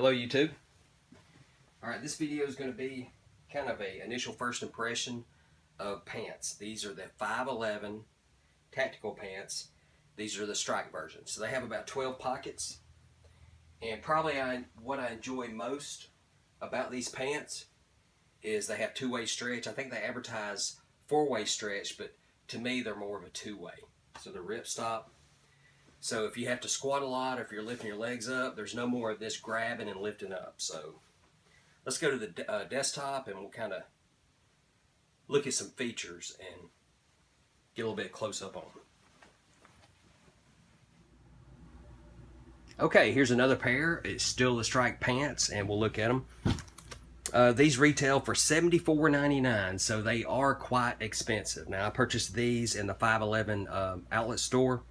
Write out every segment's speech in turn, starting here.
Hello YouTube. Alright, this video is going to be kind of a initial first impression of pants. These are the 511 tactical pants. These are the Strike version. So they have about 12 pockets. And probably what I enjoy most about these pants is they have two-way stretch. I think they advertise four-way stretch, but to me they're more of a two-way. So they're ripstop. So if you have to squat a lot, or if you're lifting your legs up, there's no more of this grabbing and lifting up. So let's go to the desktop and we'll kind of look at some features and get a little bit close up on them. Okay, here's another pair. It's still the Strike pants, and we'll look at them. These retail for $74.99, so they are quite expensive. Now, I purchased these in the 511 outlet store.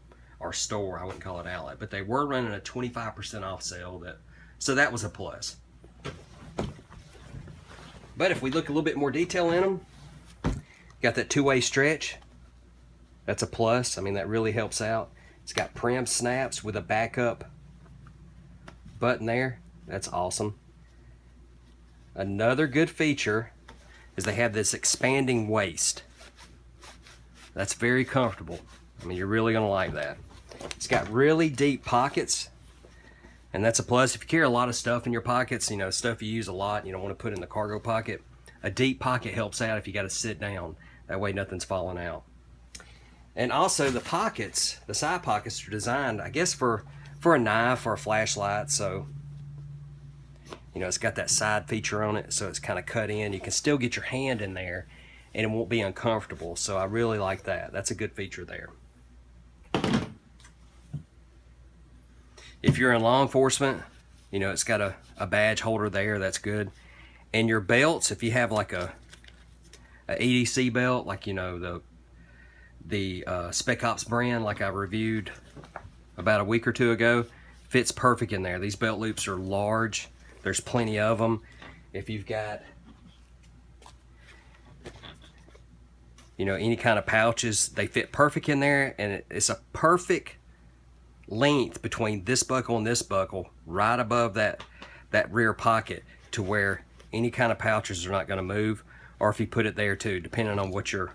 Or store, I wouldn't call it outlet, but they were running a 25% off sale, so that was a plus. But if we look a little bit more detail in them, got that two-way stretch. That's a plus. I mean, that really helps out. It's got prim snaps with a backup button there. That's awesome. Another good feature is they have this expanding waist. That's very comfortable. I mean, you're really gonna like that. It's got really deep pockets, and that's a plus. If you carry a lot of stuff in your pockets, you know, stuff you use a lot, you don't want to put in the cargo pocket, a deep pocket helps out if you got to sit down. That way nothing's falling out. And also the pockets, the side pockets are designed, I guess, for a knife or a flashlight. So, you know, it's got that side feature on it, so it's kind of cut in. You can still get your hand in there, and it won't be uncomfortable. So I really like that. That's a good feature there. If you're in law enforcement, you know, it's got a badge holder there. That's good. And your belts, if you have like a EDC belt, like, you know, the Spec Ops brand, like I reviewed about a week or two ago, fits perfect in there. These belt loops are large. There's plenty of them. If you've got, you know, any kind of pouches, they fit perfect in there, and it's a perfect length between this buckle and this buckle, right above that rear pocket, to where any kind of pouches are not going to move, or if you put it there too, depending on what your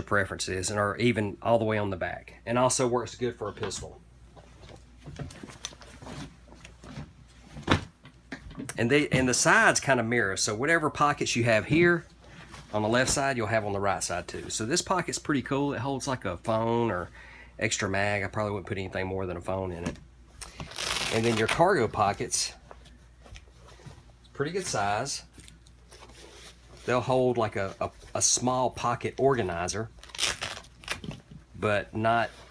preference is, and or even all the way on the back. And also works good for a pistol. And the sides kind of mirror, so whatever pockets you have here on the left side, you'll have on the right side too. So this pocket's pretty cool. It holds like a phone or extra mag. I probably wouldn't put anything more than a phone in it. And then your cargo pockets, it's pretty good size. They'll hold like a small pocket organizer, but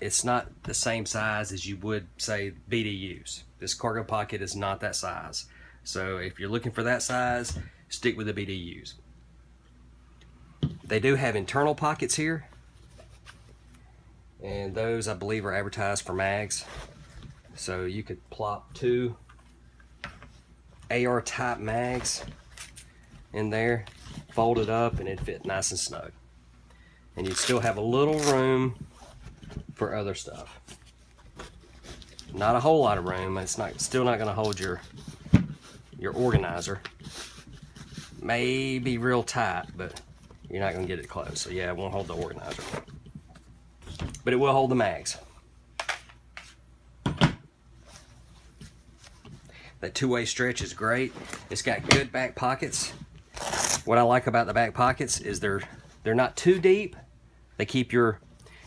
it's not the same size as you would say BDUs. This cargo pocket is not that size. So if you're looking for that size, stick with the BDUs. They do have internal pockets here, and those I believe are advertised for mags. So you could plop two AR type mags in there, fold it up, and it'd fit nice and snug. And you'd still have a little room for other stuff. Not a whole lot of room. It's still not going to hold your organizer. May be real tight, but you're not going to get it close. So yeah, it won't hold the organizer, but it will hold the mags. That two-way stretch is great. It's got good back pockets. What I like about the back pockets is they're not too deep. They keep your,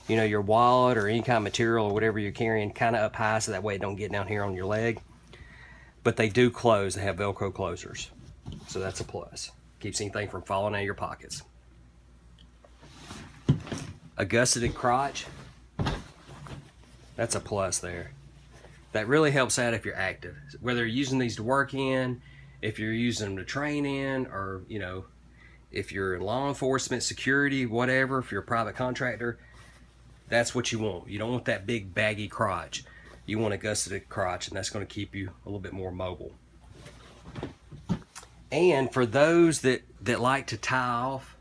you know, your wallet or any kind of material or whatever you're carrying kind of up high, so that way it don't get down here on your leg. But they do close. They have Velcro closers, so that's a plus. Keeps anything from falling out of your pockets. A gusseted crotch, that's a plus there. That really helps out if you're active. Whether you're using these to work in, if you're using them to train in, or, you know, if you're in law enforcement, security, whatever, if you're a private contractor, that's what you want. You don't want that big baggy crotch. You want a gusseted crotch, and that's going to keep you a little bit more mobile. And for those that like to tie off,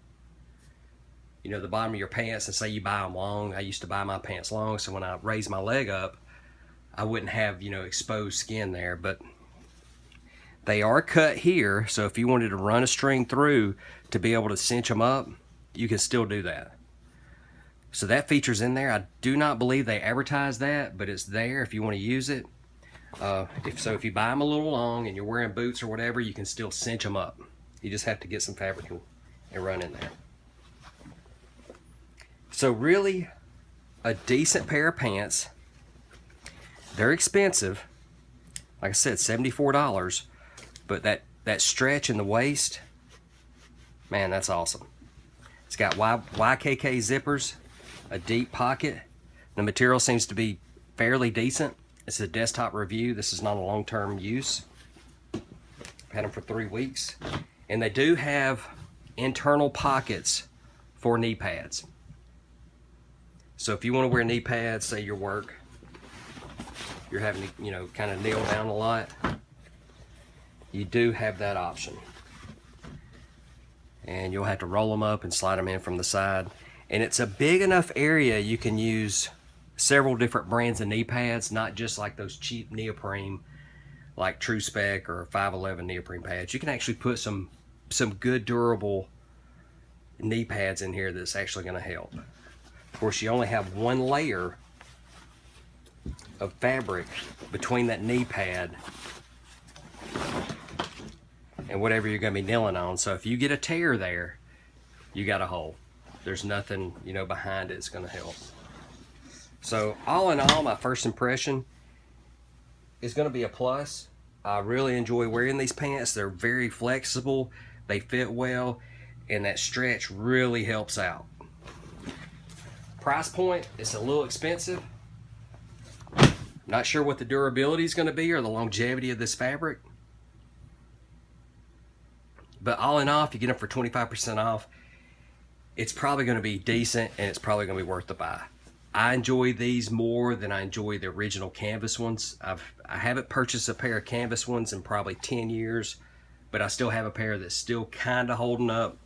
you know, the bottom of your pants, and say you buy them long. I used to buy my pants long, so when I raise my leg up, I wouldn't have, you know, exposed skin there. But They are cut here, so if you wanted to run a string through to be able to cinch them up, you can still do that. So that feature's in there. I do not believe they advertise that, but it's there if you want to use it. If you buy them a little long and you're wearing boots or whatever, you can still cinch them up. You just have to get some fabric and run in there. So really, a decent pair of pants. They're expensive. Like I said, $74. But that stretch in the waist, man, that's awesome. It's got YKK zippers, a deep pocket. The material seems to be fairly decent. It's a desktop review. This is not a long-term use. I've had them for 3 weeks. And they do have internal pockets for knee pads. So if you want to wear knee pads, say your work, you're having to, kind of kneel down a lot, you do have that option. And you'll have to roll them up and slide them in from the side. And it's a big enough area you can use several different brands of knee pads, not just like those cheap neoprene, like tru-spec or 511 neoprene pads. You can actually put some good durable knee pads in here that's actually going to help. Of course, you only have one layer of fabric between that knee pad and whatever you're going to be kneeling on. So if you get a tear there, you got a hole. There's nothing, behind it that's going to help. So all in all, my first impression is going to be a plus. I really enjoy wearing these pants. They're very flexible. They fit well, and that stretch really helps out. Price point, it's a little expensive. Not sure what the durability is going to be or the longevity of this fabric. But all in all, if you get them for 25% off, it's probably going to be decent and it's probably going to be worth the buy. I enjoy these more than I enjoy the original canvas ones. I haven't purchased a pair of canvas ones in probably 10 years, but I still have a pair that's still kind of holding up.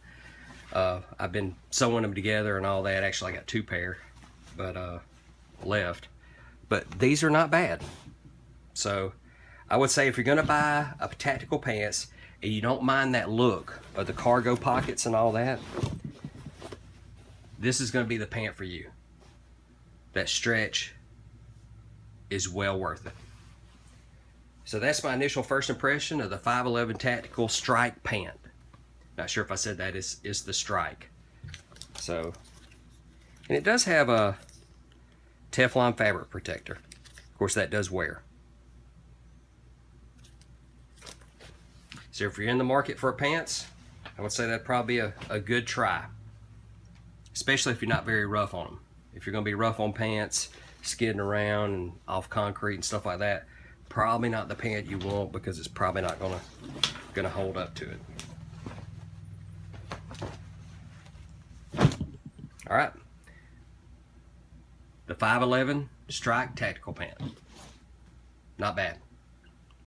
I've been sewing them together and all that. Actually, I got 2 pair, but left. But these are not bad. So I would say if you're going to buy a tactical pants and you don't mind that look of the cargo pockets and all that, this is going to be the pant for you. That stretch is well worth it. So that's my initial first impression of the 511 Tactical Strike Pant. Not sure if I said that is the Strike. So, and it does have a Teflon fabric protector. Of course, that does wear. So if you're in the market for pants, I would say that'd probably be a good try. Especially if you're not very rough on them. If you're going to be rough on pants, skidding around and off concrete and stuff like that, probably not the pant you want because it's probably not gonna hold up to it. All right, the 511 Strike Tactical Pant. Not bad.